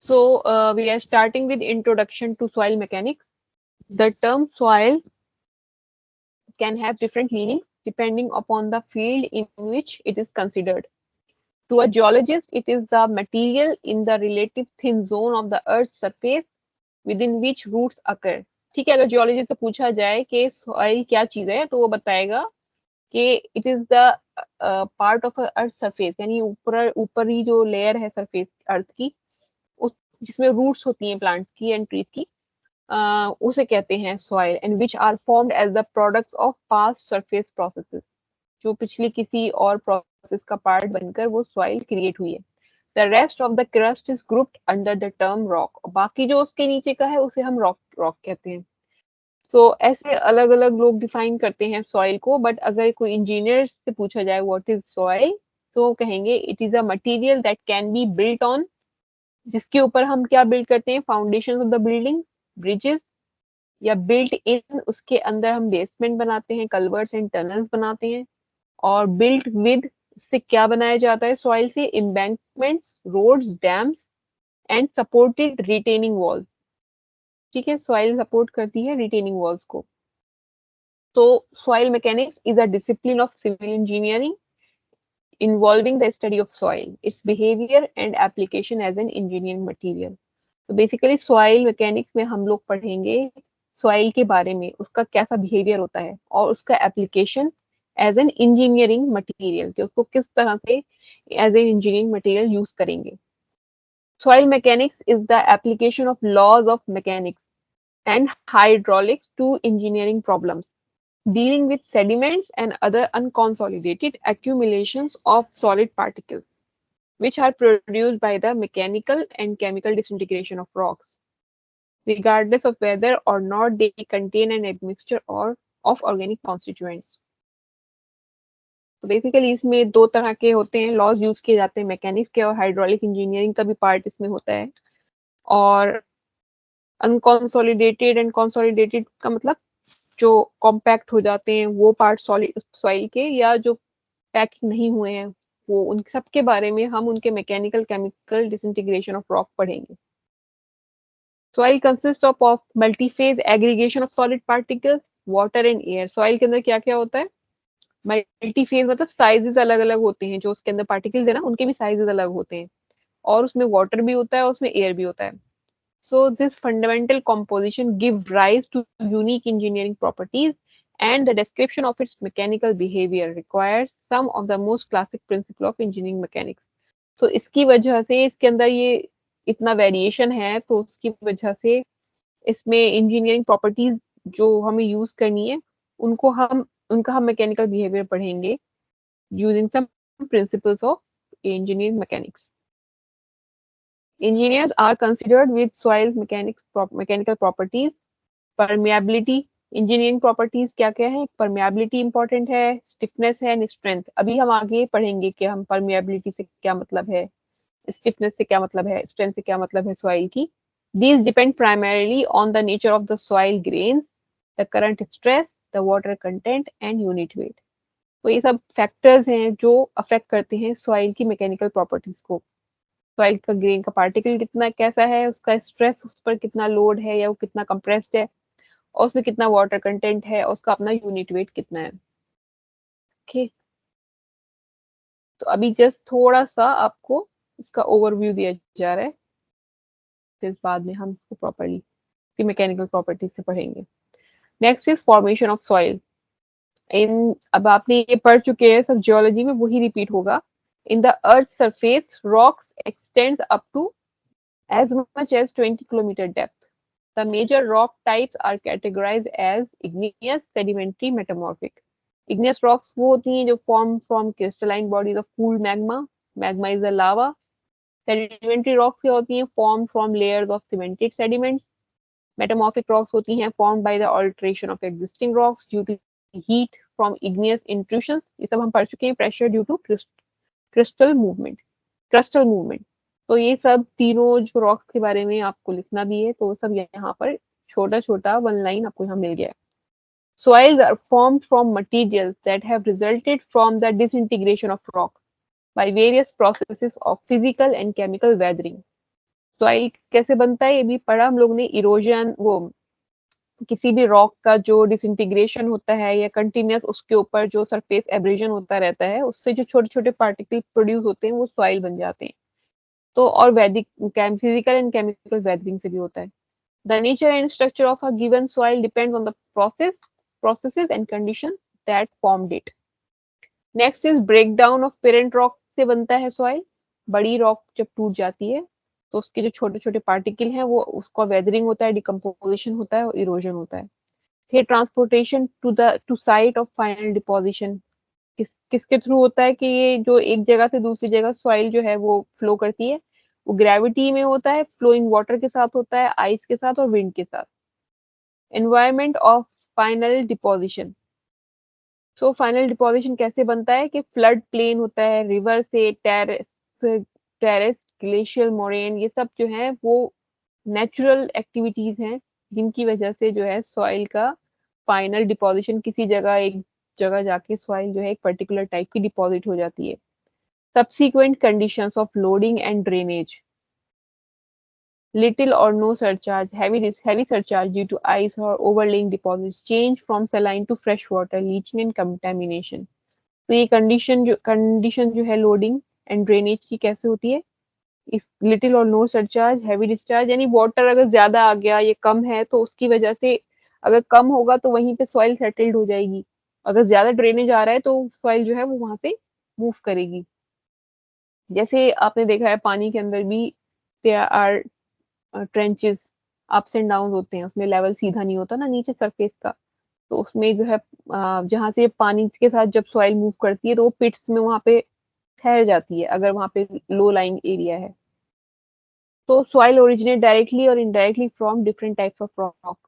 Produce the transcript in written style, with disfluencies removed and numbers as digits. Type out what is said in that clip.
So we are starting with introduction to soil mechanics. The term soil can have different meanings depending upon the field in which it is considered. To a geologist, it is the material in the relative thin zone of the earth's surface within which roots occur. ठीक है, अगर geologist से पूछा जाए कि soil क्या चीज है तो वो बताएगा कि it is the part of earth surface, यानी ऊपरी जो लेयर है सरफेस अर्थ की, उस जिसमें रूट्स होती हैं प्लांट्स की एंड ट्रीज की, उसे कहते हैं soil, and which are formed as the products of past surface processes, जो पिछली किसी और प्रोसेस का पार्ट बनकर वो सॉइल क्रिएट हुई है। The rest of the crust is grouped under the term rock, बाकी जो उसके नीचे का है उसे हम रॉक रॉक कहते हैं। तो ऐसे अलग अलग लोग डिफाइन करते हैं सॉइल को, बट अगर कोई इंजीनियर से पूछा जाए व्हाट इज सॉइल, तो कहेंगे it is a material that can be built on, जिसके ऊपर हम क्या बिल्ड करते हैं, foundation of the building, bridges, या बिल्ट इन, उसके अंदर हम बेसमेंट बनाते हैं, कल्वर्ट्स एंड टनल्स बनाते हैं। और बिल्ट विद, से क्या बनाया जाता है सॉइल से, embankments, roads, dams and supported retaining walls. ठीक है, सॉइल सपोर्ट करती है रिटेनिंग वॉल्स को। तो soil mechanics is a discipline of civil engineering involving the study of soil, its behavior and application as an engineering material. तो basically soil mechanics में हम लोग पढ़ेंगे सॉइल के बारे में, उसका कैसा बिहेवियर होता है और उसका application as an engineering material, कि उसको किस तरह से as an engineering material use करेंगे। Soil mechanics is the application of laws of mechanics and hydraulics to engineering problems, dealing with sediments and other unconsolidated accumulations of solid particles, which are produced by the mechanical and chemical disintegration of rocks, regardless of whether or not they contain an admixture or of organic constituents. तो basically इसमें दो तरह के होते हैं laws use किए जाते हैं, मैकेनिक्स के, और हाइड्रोलिक इंजीनियरिंग का भी पार्ट इसमें होता है। और अनकॉन्सोलिडेटेड एंड कंसोलिडेटेड का मतलब जो कॉम्पैक्ट हो जाते हैं वो पार्ट सॉइल के, या जो पैकिंग नहीं हुए हैं, वो उन सब के बारे में हम उनके mechanical chemical disintegration of rock पढ़ेंगे। Soil consist of multiphase aggregation of solid particles, water and air. Soil के अंदर क्या क्या होता है, मल्टीफेज मतलब साइजेस अलग अलग होते हैं, जो उसके अंदर पार्टिकल्स है ना उनके भी साइजेस अलग होते हैं, और उसमें वाटर भी होता है, उसमें एयर भी होता है। So this fundamental composition give rise to unique engineering properties, and the description of its mechanical behavior requires some of the most classic principle of engineering mechanics. तो इसकी वजह से इसके अंदर ये इतना वेरिएशन है, तो उसकी वजह से इसमें इंजीनियरिंग प्रॉपर्टीज जो हमें यूज करनी है, उनको हम उनका हम मैकेनिकल बिहेवियर पढ़ेंगे using some principles of engineering mechanics. Engineers are considered with soil mechanics mechanical properties, permeability. Engineering properties क्या क्या है, परमिएबिलिटी इंपॉर्टेंट है, स्टिफनेस है एंड स्ट्रेंथ। अभी हम आगे पढ़ेंगे कि हम परमिएबिलिटी से क्या मतलब है, स्टिफनेस से क्या मतलब है, स्ट्रेंथ से क्या मतलब है सॉइल की। These depend primarily on the nature of the soil grains, the current stress, the water content and unit weight. तो ये सब फैक्टर्स हैं जो अफेक्ट करते हैं सॉइल की मैकेनिकल प्रॉपर्टीज को। सॉइल का ग्रेन का पार्टिकल कितना कैसा है, उसका स्ट्रेस, उस पर कितना लोड है या वो कितना कंप्रेस्ड है, और उसमें कितना वाटर कंटेंट है, और उसका अपना यूनिट वेट कितना है। ओके, तो अभी जस्ट थोड़ा सा आपको इसका ओवरव्यू दिया जा रहा है, फिर बाद में हम इसको प्रॉपरली इसकी मैकेनिकल प्रॉपर्टीज से पढ़ेंगे। Next is formation of soil. इन अब आपने ये पढ़ चुके हैं सब जियोलॉजी में, वही रिपीट होगा। In the earth surface rocks extends up to as much as 20 kilometer depth. The major rock types are categorized as igneous, sedimentary, metamorphic. Igneous rocks वो होती हैं जो form from crystalline bodies of cooled magma. Magma is the lava. Sedimentary rocks क्या होती हैं, formed from layers of cemented sediments. Metamorphic rocks होती हैं formed by the alteration of existing rocks due to heat from igneous intrusions. ये सब हम पढ़ चुके हैं, pressure due to crystal movement, crustal movement. तो ये सब तीनों जो रॉक्स के बारे में आपको लिखना भी है, तो वो सब यहाँ पर छोटा छोटा वन लाइन आपको यहाँ मिल गया है। Soils are formed from materials that have resulted from the disintegration of rock by various processes of physical and chemical weathering. Soil कैसे बनता है ये भी पढ़ा हम लोग ने, इरोजन, वो किसी भी रॉक का जो डिसइंटीग्रेशन होता है या कंटिन्यूअस उसके ऊपर जो सरफेस एब्रेजन होता रहता है, उससे जो छोटे-छोटे पार्टिकल प्रोड्यूस होते हैं वो सॉइल बन जाते हैं। तो और वैदिक फिजिकल एंड केमिकल वेदरिंग से भी होता है। The nature and structure of a given soil depends on the processes and conditions that formed it. Next is breakdown of parent rock से बनता है सॉइल। बड़ी रॉक जब टूट जाती है तो उसके जो छोटे-छोटे पार्टिकल हैं वो उसका वेदरिंग होता है, डिकम्पोजिशन होता है और इरोजन होता है। फिर transportation to site of final deposition किसके थ्रू होता है कि ये जो एक जगह से दूसरी जगह सॉइल जो है वो फ्लो करती है, वो ग्रेविटी में होता है, फ्लोइंग वाटर के साथ होता है, आइस के साथ और विंड के साथ। Environment of final deposition. So final deposition कैसे बनता है कि फ्लड प्लेन होता है, रिवर से टेरेस, ग्लेशियल मोरेन, ये सब जो है वो नेचुरल एक्टिविटीज हैं जिनकी वजह से जो है सॉइल का फाइनल डिपोजिशन किसी जगह, एक जगह जाके सॉइल जो है एक पर्टिकुलर टाइप की डिपॉजिट हो जाती है। Subsequent conditions of loading and drainage, little or no surcharge, heavy surcharge due to ice or overlaying deposits, change from saline to fresh water, leaching and contamination। तो ये condition जो है loading and drainage की कैसे होती है, इस little और नो सरचार्ज, हैवी डिस्चार्ज, यानी वाटर अगर ज्यादा आ गया ये कम है तो उसकी वजह से, अगर कम होगा तो वहीं पे सॉइल सेटल्ड हो जाएगी, अगर ज्यादा ड्रेनेज आ रहा है तो सॉइल जो है वो वहां से मूव करेगी। जैसे आपने देखा है पानी के अंदर भी there are trenches, ups and down होते हैं, उसमें लेवल सीधा नहीं होता ना नीचे सरफेस का। तो उसमें जो है जहाँ से पानी के साथ जब सॉइल मूव करती है तो वो पिट्स में वहां पे ठहर जाती है अगर वहां पे लो लाइंग एरिया है। तो सॉइल ओरिजिनेट डायरेक्टली और indirectly from different types of rock.